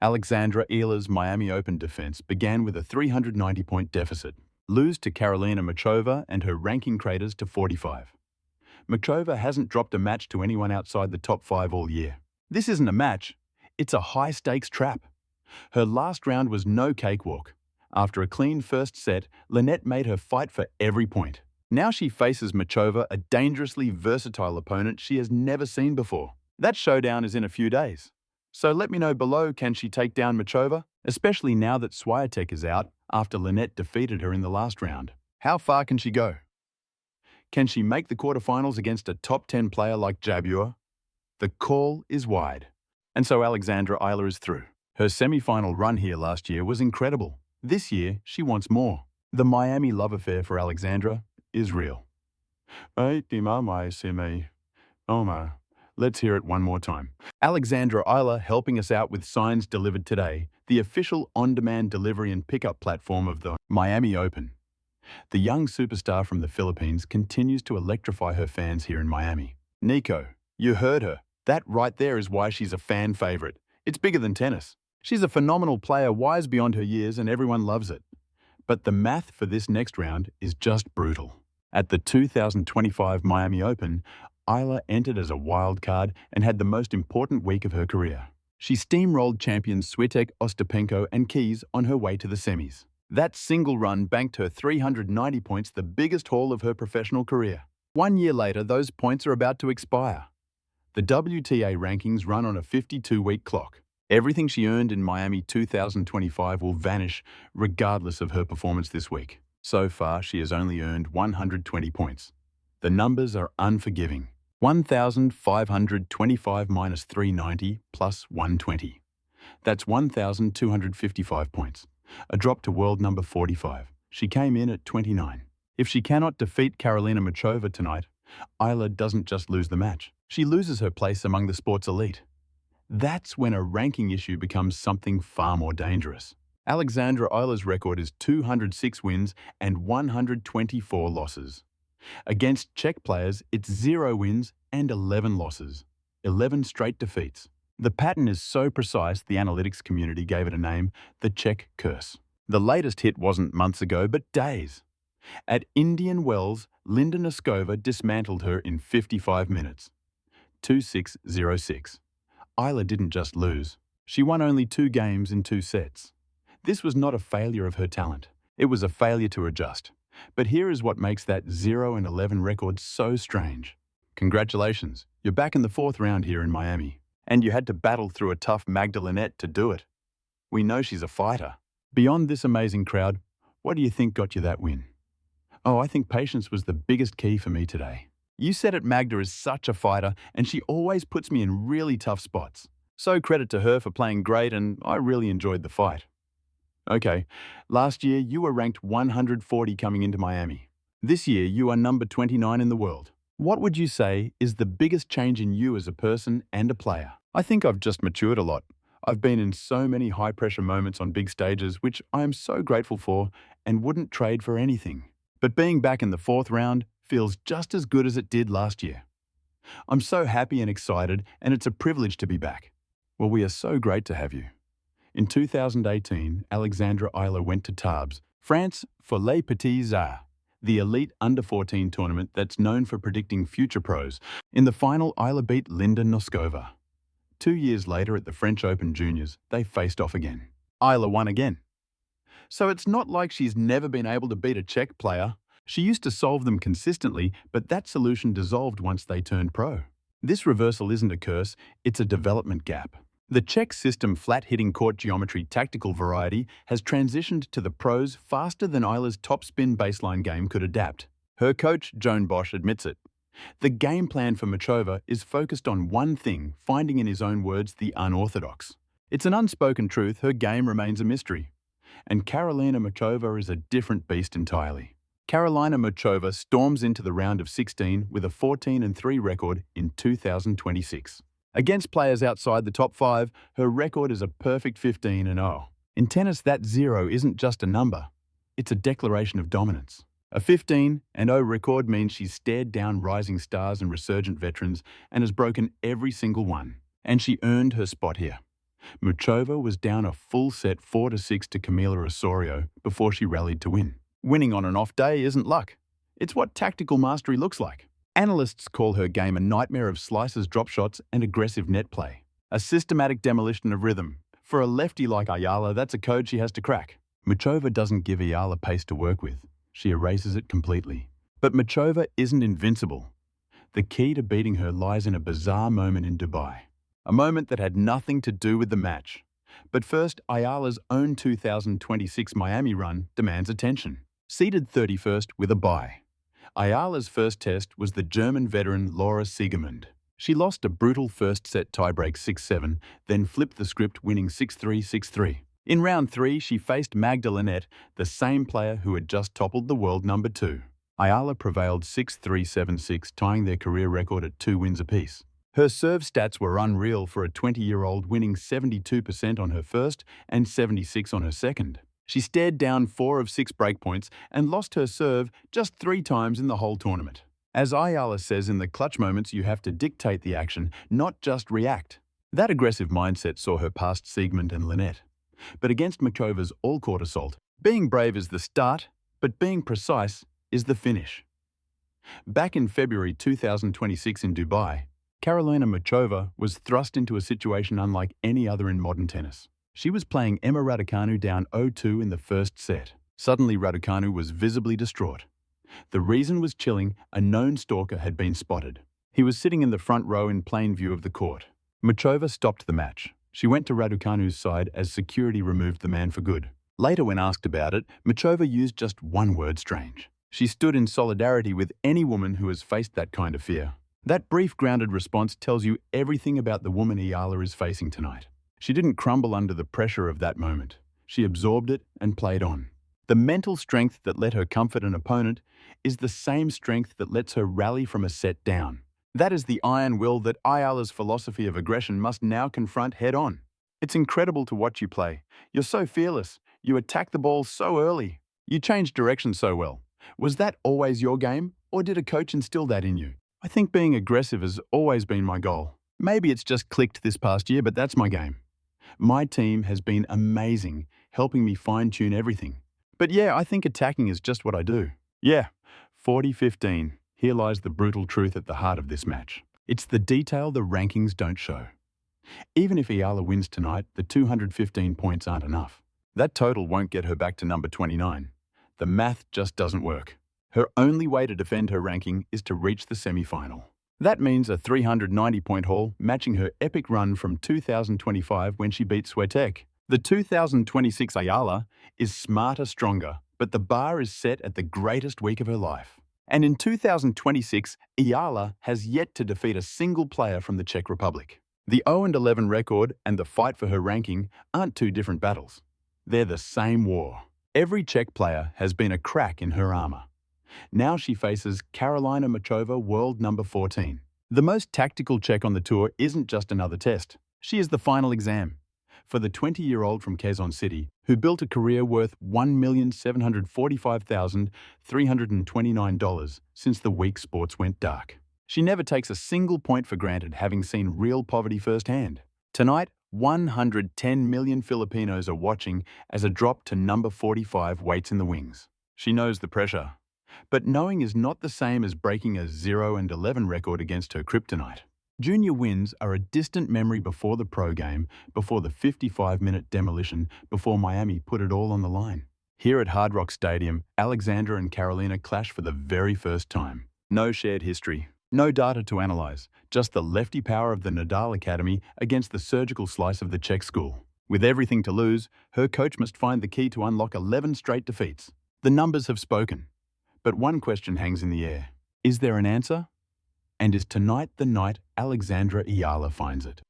Alexandra Eala's Miami Open defense began with a 390-point deficit. Lose to Karolina Muchova and her ranking craters to 45. Muchova hasn't dropped a match to anyone outside the top 5 all year. This isn't a match, it's a high-stakes trap. Her last round was no cakewalk. After a clean first set, Linette made her fight for every point. Now she faces Muchova, a dangerously versatile opponent she has never seen before. That showdown is in a few days. So let me know below, can she take down Muchova? Especially now that Swiatek is out after Linette defeated her in the last round. How far can she go? Can she make the quarterfinals against a top 10 player like Jabeur? The call is wide. And so Alexandra Eala is through. Her semi-final run here last year was incredible. This year, she wants more. The Miami love affair for Alexandra is real. Let's hear it one more time. Alexandra Eala helping us out with Signs Delivered Today, the official on-demand delivery and pickup platform of the Miami Open. The young superstar from the Philippines continues to electrify her fans here in Miami. Nico, you heard her. That right there is why she's a fan favorite. It's bigger than tennis. She's a phenomenal player, wise beyond her years, and everyone loves it. But the math for this next round is just brutal. At the 2025 Miami Open, Eala entered as a wild card and had the most important week of her career. She steamrolled champions Swiatek, Ostapenko and Keys on her way to the semis. That single run banked her 390 points, the biggest haul of her professional career. 1 year later, those points are about to expire. The WTA rankings run on a 52-week clock. Everything she earned in Miami 2025 will vanish regardless of her performance this week. So far, she has only earned 120 points. The numbers are unforgiving. 1,525 minus 390 plus 120. That's 1,255 points. A drop to world number 45. She came in at 29. If she cannot defeat Karolina Muchova tonight, Eala doesn't just lose the match. She loses her place among the sport's elite. That's when a ranking issue becomes something far more dangerous. Alexandra Eala's record is 206 wins and 124 losses. Against Czech players, it's 0 wins and 11 losses. 11 straight defeats. The pattern is so precise, the analytics community gave it a name, the Czech Curse. The latest hit wasn't months ago, but days. At Indian Wells, Linda Noskova dismantled her in 55 minutes. 2-6-0-6. Eala didn't just lose. She won only 2 games in 2 sets. This was not a failure of her talent. It was a failure to adjust. But here is what makes that 0-11 record so strange. Congratulations, you're back in the 4th round here in Miami. And you had to battle through a tough Magda Linette to do it. We know she's a fighter. Beyond this amazing crowd, what do you think got you that win? Oh, I think patience was the biggest key for me today. You said it, Magda is such a fighter, and she always puts me in really tough spots. So credit to her for playing great, and I really enjoyed the fight. Okay, last year you were ranked 140 coming into Miami. This year you are number 29 in the world. What would you say is the biggest change in you as a person and a player? I think I've just matured a lot. I've been in so many high-pressure moments on big stages, which I am so grateful for and wouldn't trade for anything. But being back in the 4th round feels just as good as it did last year. I'm so happy and excited, and it's a privilege to be back. Well, we are so great to have you. In 2018, Alexandra Eala went to Tarbes, France for Les Petits Arts, the elite under-14 tournament that's known for predicting future pros. In the final, Eala beat Linda Noskova. 2 years later at the French Open Juniors, they faced off again. Eala won again. So it's not like she's never been able to beat a Czech player. She used to solve them consistently, but that solution dissolved once they turned pro. This reversal isn't a curse, it's a development gap. The Czech system flat-hitting court geometry tactical variety has transitioned to the pros faster than Eala's top-spin baseline game could adapt. Her coach, Joan Bosch, admits it. The game plan for Muchova is focused on one thing, finding in his own words the unorthodox. It's an unspoken truth, her game remains a mystery. And Karolina Muchova is a different beast entirely. Karolina Muchova storms into the round of 16 with a 14-3 record in 2026. Against players outside the top 5, her record is a perfect 15-0. In tennis, that 0 isn't just a number. It's a declaration of dominance. A 15-0 record means she's stared down rising stars and resurgent veterans and has broken every single one. And she earned her spot here. Muchova was down a full set 4-6 to Camila Osorio before she rallied to win. Winning on an off day isn't luck. It's what tactical mastery looks like. Analysts call her game a nightmare of slices, drop shots, and aggressive net play. A systematic demolition of rhythm. For a lefty like Eala, that's a code she has to crack. Muchova doesn't give Eala pace to work with. She erases it completely. But Muchova isn't invincible. The key to beating her lies in a bizarre moment in Dubai. A moment that had nothing to do with the match. But first, Eala's own 2026 Miami run demands attention. Seeded 31st with a bye. Eala's first test was the German veteran Laura Siegemund. She lost a brutal first set tiebreak 6-7, then flipped the script winning 6-3, 6-3. In round 3, she faced Magda Linette, the same player who had just toppled the world number 2. Eala prevailed 6-3, 7-6, tying their career record at 2 wins apiece. Her serve stats were unreal for a 20-year-old, winning 72% on her first and 76% on her second. She stared down 4 of 6 breakpoints and lost her serve just 3 times in the whole tournament. As Eala says, in the clutch moments you have to dictate the action, not just react. That aggressive mindset saw her past Siegemund and Linette. But against Muchova's all-court assault, being brave is the start, but being precise is the finish. Back in February 2026 in Dubai, Karolina Muchova was thrust into a situation unlike any other in modern tennis. She was playing Emma Raducanu down 0-2 in the first set. Suddenly, Raducanu was visibly distraught. The reason was chilling. A known stalker had been spotted. He was sitting in the front row in plain view of the court. Muchova stopped the match. She went to Raducanu's side as security removed the man for good. Later, when asked about it, Muchova used just one word: strange. She stood in solidarity with any woman who has faced that kind of fear. That brief, grounded response tells you everything about the woman Eala is facing tonight. She didn't crumble under the pressure of that moment. She absorbed it and played on. The mental strength that let her comfort an opponent is the same strength that lets her rally from a set down. That is the iron will that Eala's philosophy of aggression must now confront head-on. It's incredible to watch you play. You're so fearless. You attack the ball so early. You change direction so well. Was that always your game, or did a coach instill that in you? I think being aggressive has always been my goal. Maybe it's just clicked this past year, but that's my game. My team has been amazing, helping me fine-tune everything. But yeah, I think attacking is just what I do. Yeah, 40-15. Here lies the brutal truth at the heart of this match. It's the detail the rankings don't show. Even if Eala wins tonight, the 215 points aren't enough. That total won't get her back to number 29. The math just doesn't work. Her only way to defend her ranking is to reach the semi-final. That means a 390-point haul, matching her epic run from 2025 when she beat Swiatek. The 2026 Eala is smarter, stronger, but the bar is set at the greatest week of her life. And in 2026, Eala has yet to defeat a single player from the Czech Republic. The 0-11 record and the fight for her ranking aren't two different battles. They're the same war. Every Czech player has been a crack in her armor. Now she faces Karolina Muchova, world number 14. The most tactical Czech on the tour isn't just another test. She is the final exam. For the 20-year-old from Quezon City, who built a career worth $1,745,329 since the week sports went dark. She never takes a single point for granted, having seen real poverty firsthand. Tonight, 110 million Filipinos are watching as a drop to number 45 waits in the wings. She knows the pressure. But knowing is not the same as breaking a 0-11 record against her kryptonite. Junior wins are a distant memory before the pro game, before the 55-minute demolition, before Miami put it all on the line. Here at Hard Rock Stadium, Alexandra and Karolina clash for the very first time. No shared history, no data to analyze, just the lefty power of the Nadal Academy against the surgical slice of the Czech school. With everything to lose, her coach must find the key to unlock 11 straight defeats. The numbers have spoken. But one question hangs in the air. Is there an answer? And is tonight the night Alexandra Eala finds it?